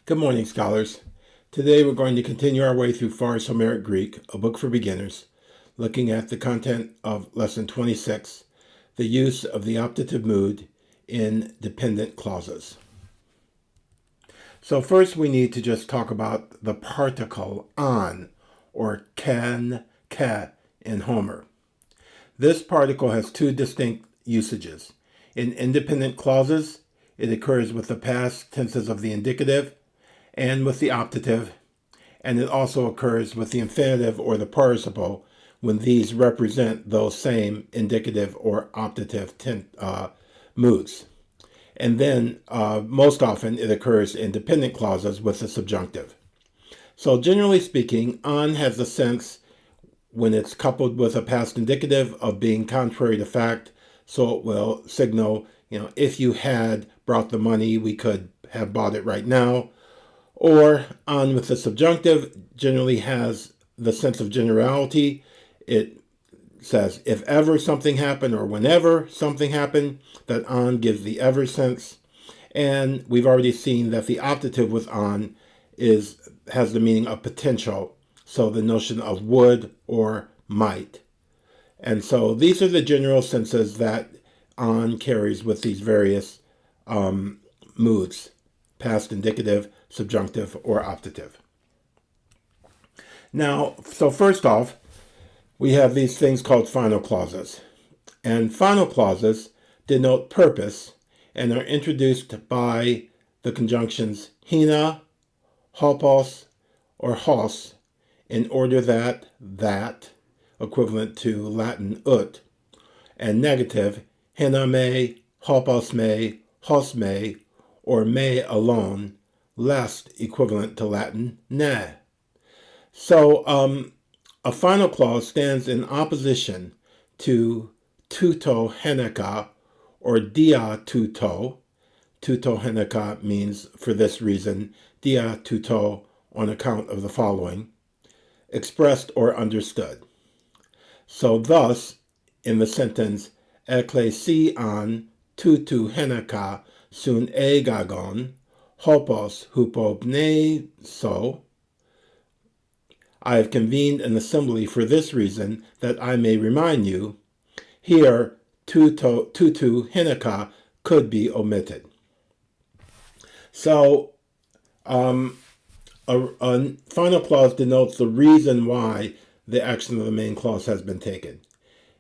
Good morning, scholars. Today we're going to continue our way through Pharr's Homeric Greek, a book for beginners, looking at the content of Lesson 26, the use of the optative mood in dependent clauses. So first we need to just talk about the particle on, or can, in Homer. This particle has two distinct usages. In independent clauses, it occurs with the past tenses of the indicative and with the optative, and it also occurs with the infinitive or the participle when these represent those same indicative or optative moods. And then most often it occurs in dependent clauses with the subjunctive. So generally speaking, on has the sense, when it's coupled with a past indicative, of being contrary to fact. So it will signal, if you had brought the money, we could have bought it right now. Or on with the subjunctive generally has the sense of generality. It says if ever something happened or whenever something happened, that on gives the ever sense. And we've already seen that the optative with on has the meaning of potential, so the notion of would or might. And so these are the general senses that on carries with these various moods: past indicative, subjunctive, or optative. Now, so first off, we have these things called final clauses. And final clauses denote purpose and are introduced by the conjunctions hina, hopos, or hos, in order that, equivalent to Latin ut, and negative hina me, hopos me, hos me, or me alone, lest, equivalent to Latin ne. So a final clause stands in opposition to tuto heneka or dia tuto. Tuto heneka means for this reason, dia tuto on account of the following: expressed or understood. So thus, in the sentence ekklesion tutu heneka sun egagon, hopos hupopneso, I have convened an assembly for this reason, that I may remind you. Here, tutu heneka could be omitted. So, a final clause denotes the reason why the action of the main clause has been taken.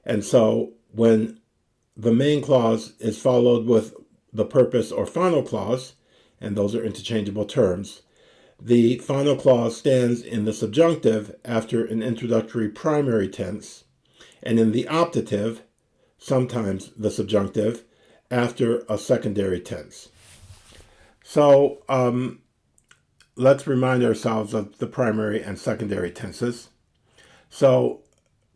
And so, when the main clause is followed with the purpose or final clause, and those are interchangeable terms, the final clause stands in the subjunctive after an introductory primary tense, and in the optative, sometimes the subjunctive, after a secondary tense. So let's remind ourselves of the primary and secondary tenses. So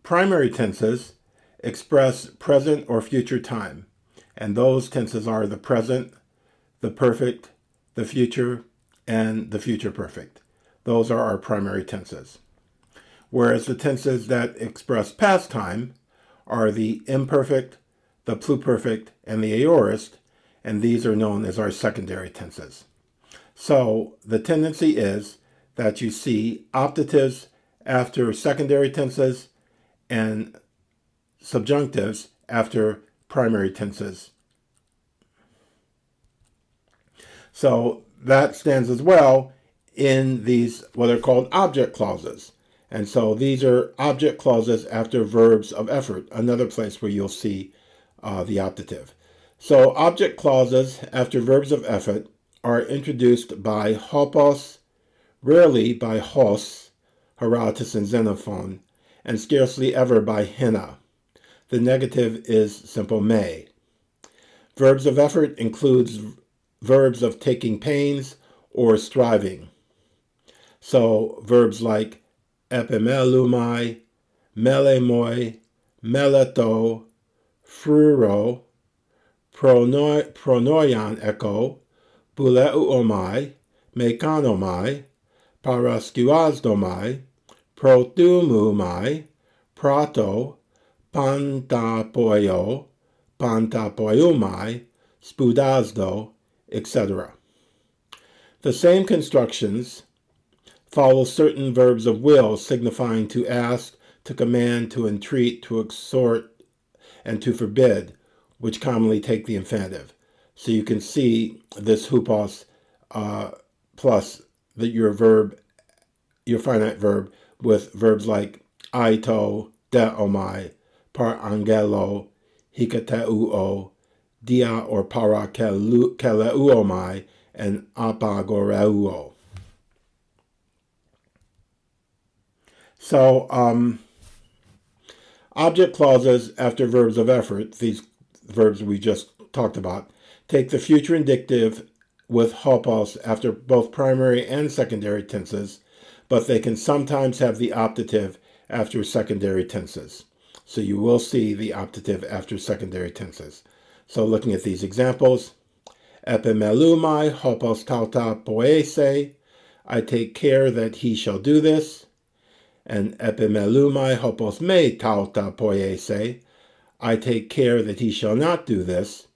primary tenses express present or future time, and those tenses are the present, the perfect, the future, and the future perfect. Those are our primary tenses. Whereas the tenses that express past time are the imperfect, the pluperfect, and the aorist, and these are known as our secondary tenses. So the tendency is that you see optatives after secondary tenses and subjunctives after primary tenses. So that stands as well in these what are called object clauses. And so these are object clauses after verbs of effort, another place where you'll see the optative. So object clauses after verbs of effort are introduced by hopos, rarely by hos, Herodotus and Xenophon, and scarcely ever by hina. The negative is simple me. Verbs of effort includes verbs of taking pains or striving. So verbs like epimelumai, melemoi, meleto, fruro, pronoian echo, buleuomai, mekanomai, paraskuasdomai, protumumai, prato, pantapoio, pantapoiumai, spudasdo, etc. The same constructions follow certain verbs of will signifying to ask, to command, to entreat, to exhort, and to forbid, which commonly take the infinitive. So you can see this hupos plus your finite verb with verbs like aito, deomai, par angelo, hikateuo, dia or para keleuomai, and apagoreuo. So, object clauses after verbs of effort, these verbs we just talked about, take the future indicative with hopos after both primary and secondary tenses, but they can sometimes have the optative after secondary tenses. So you will see the optative after secondary tenses. So looking at these examples, epimelumai hopos tauta poese, I take care that he shall do this. And epimelumai hopos me tauta poiese, I take care that he shall not do this.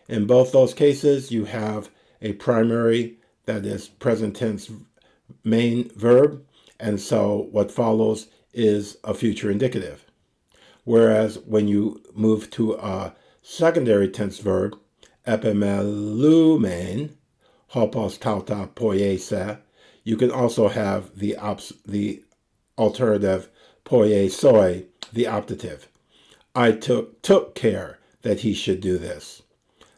In both those cases, you have a primary, that is present tense main verb, and so what follows is a future indicative. Whereas when you move to a secondary tense verb, epimelumein hopos tauta poiese, you can also have the alternative poiesoi, the optative. I took care that he should do this.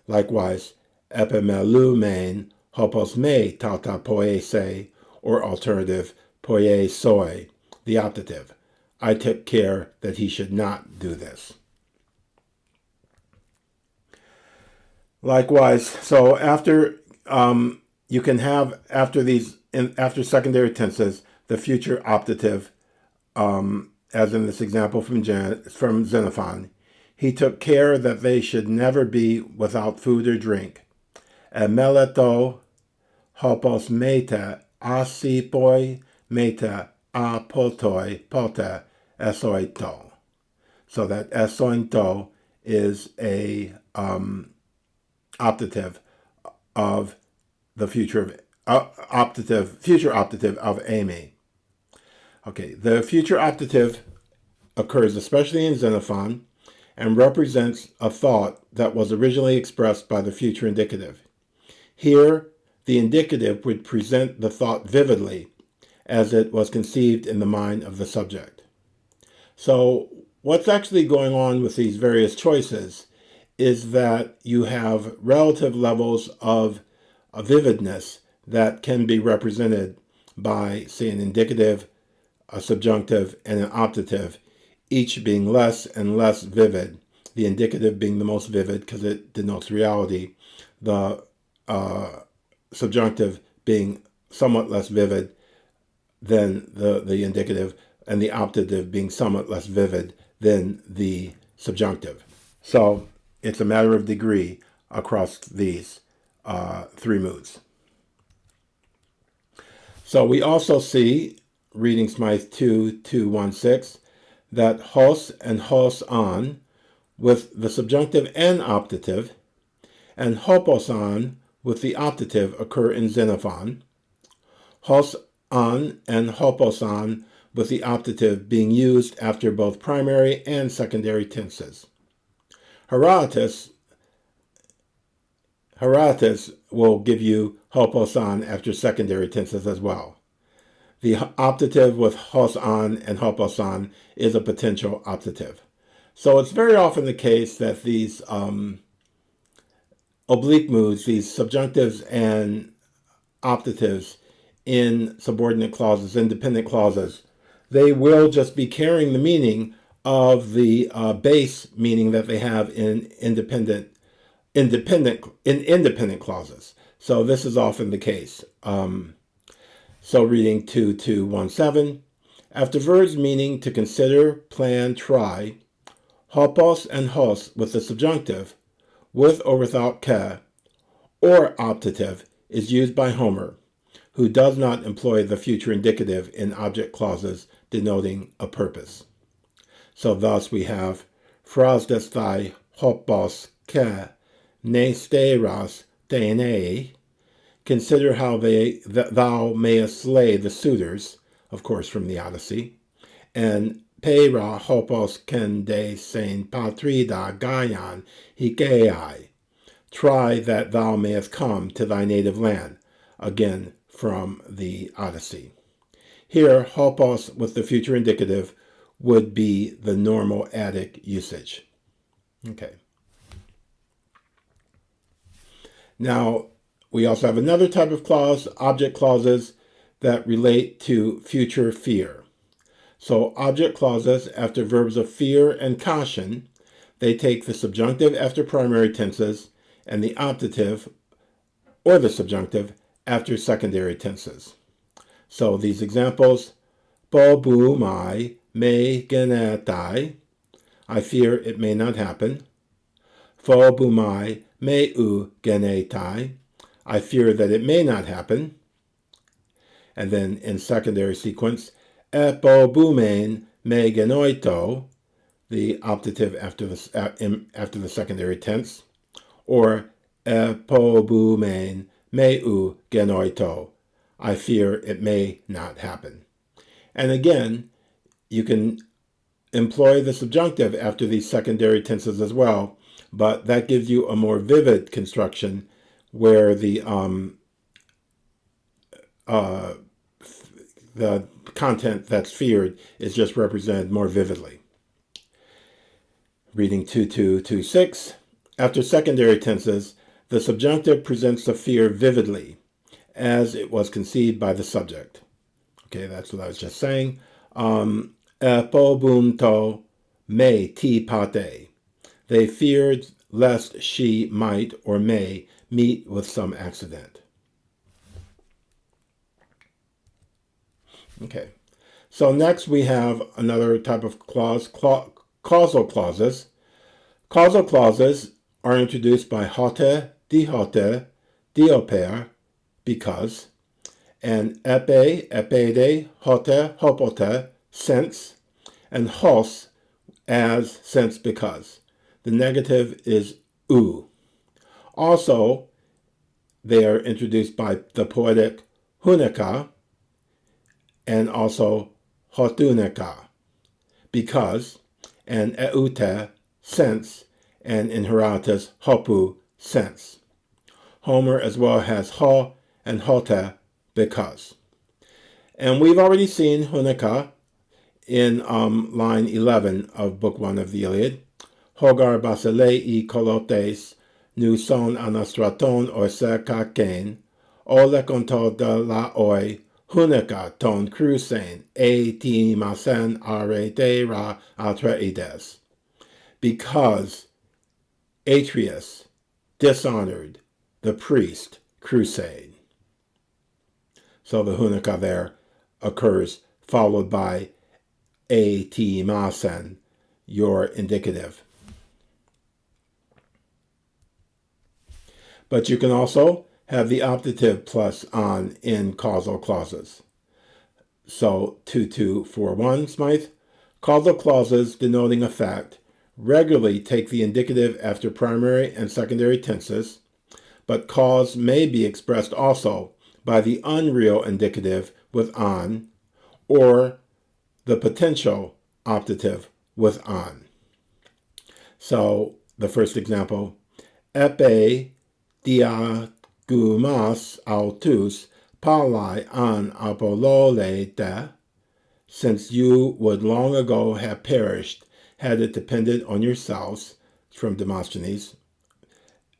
Likewise, epimelumein hopos me tauta poiese, or alternative poiesoi, the optative. I took care that he should not do this. Likewise, so after you can have after secondary tenses the future optative, as in this example from Xenophon. He took care that they should never be without food or drink. Emeleto hopos meta asipoi meta apotoi pote esoito. So that esoito is a optative of the future optative of ame. Okay, the future optative occurs especially in Xenophon and represents a thought that was originally expressed by the future indicative. Here, the indicative would present the thought vividly as it was conceived in the mind of the subject. So, what's actually going on with these various choices is that you have relative levels of vividness that can be represented by, say, an indicative, a subjunctive, and an optative, each being less and less vivid, the indicative being the most vivid because it denotes reality, the subjunctive being somewhat less vivid than the indicative, and the optative being somewhat less vivid than the subjunctive. So it's a matter of degree across these three moods. So we also see, reading Smythe 2:216, that hos and hos on with the subjunctive and optative, and hopos on with the optative occur in Xenophon. Hos on and hopos on with the optative being used after both primary and secondary tenses. Herodotus will give you hopos on after secondary tenses as well. The optative with hos on and hopos on is a potential optative. So it's very often the case that these oblique moods, these subjunctives and optatives in subordinate clauses, independent clauses, they will just be carrying the meaning of the base meaning that they have in independent clauses. So this is often the case. So reading 2:217, after verbs meaning to consider, plan, try, hopos and hos with the subjunctive, with or without ke, or optative, is used by Homer, who does not employ the future indicative in object clauses denoting a purpose. So thus we have phrasdestai hopos ke ne steras tenei, Consider how thou mayest slay the suitors, of course from the Odyssey, and Pera hopos kende sein patrida Gaian hikeai. Try that thou mayest come to thy native land, again from the Odyssey. Here, hopos with the future indicative would be the normal Attic usage. Okay. Now, we also have another type of clause, object clauses, that relate to future fear. So object clauses after verbs of fear and caution, they take the subjunctive after primary tenses and the optative or the subjunctive after secondary tenses. So these examples, bo bu mai me genetai, I fear it may not happen. Fo bu mai me u genetai, I fear that it may not happen. And then in secondary sequence, epo bumen me genoito, the optative after the secondary tense, or epo bumen me u genoito, I fear it may not happen. And again, you can employ the subjunctive after these secondary tenses as well, but that gives you a more vivid construction where the content that's feared is just represented more vividly. Reading 2226. After secondary tenses, the subjunctive presents the fear vividly, as it was conceived by the subject. Okay, that's what I was just saying. Epobunto me ti pate. They feared lest she might or may meet with some accident. Okay, so next we have another type of clause, causal clauses. Causal clauses are introduced by hote, dioper, because, and epe, epede, hote, hopote, since, and hos as since because. The negative is u. Also, they are introduced by the poetic hunica and also hotunica, because, and eute, since, and in Herodotus, hopu, since. Homer as well has ho and hote, because. And we've already seen hunica in line 11 of Book 1 of the Iliad. Hogar basilei kolotes nu son anastraton orse kaken, olekonto de la oi, hunica ton crucein, ti masen are de ra atreides. Because Atreus dishonored the priest crusade. So the hunica there occurs, followed by ti masen, your indicative. But you can also have the optative plus on in causal clauses. So 2241, Smythe. Causal clauses denoting a fact regularly take the indicative after primary and secondary tenses, but cause may be expressed also by the unreal indicative with on, or the potential optative with on. So the first example, epe diagumas autus palai an apolole de, since you would long ago have perished had it depended on yourselves, from Demosthenes.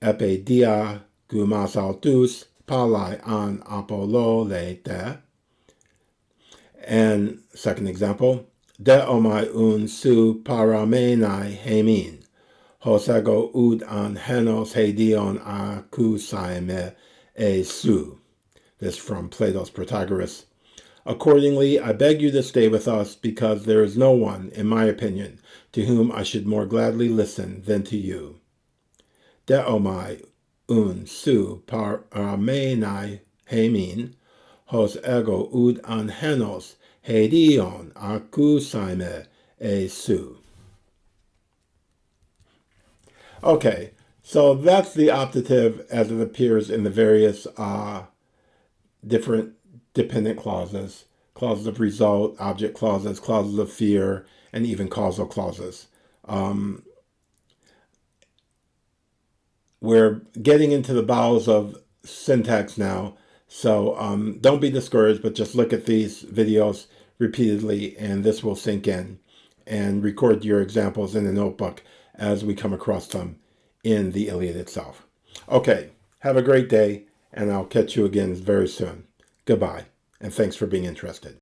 Epe diagumas autus palai an apolole de. And second example, de omai un su paramenai hemin, hosego ud an henos hedion akusaime e su. This from Plato's Protagoras. Accordingly, I beg you to stay with us, because there is no one, in my opinion, to whom I should more gladly listen than to you. De omai un su paramenai hemin, hos ego ud anhenos hedion akusaime e su. Okay, So that's the optative as it appears in the various different dependent clauses, clauses of result, object clauses, clauses of fear, and even causal clauses. We're getting into the bowels of syntax now, so don't be discouraged, but just look at these videos repeatedly, and this will sink in. And record your examples in a notebook as we come across them in the Iliad itself. Okay, have a great day, and I'll catch you again very soon. Goodbye, and thanks for being interested.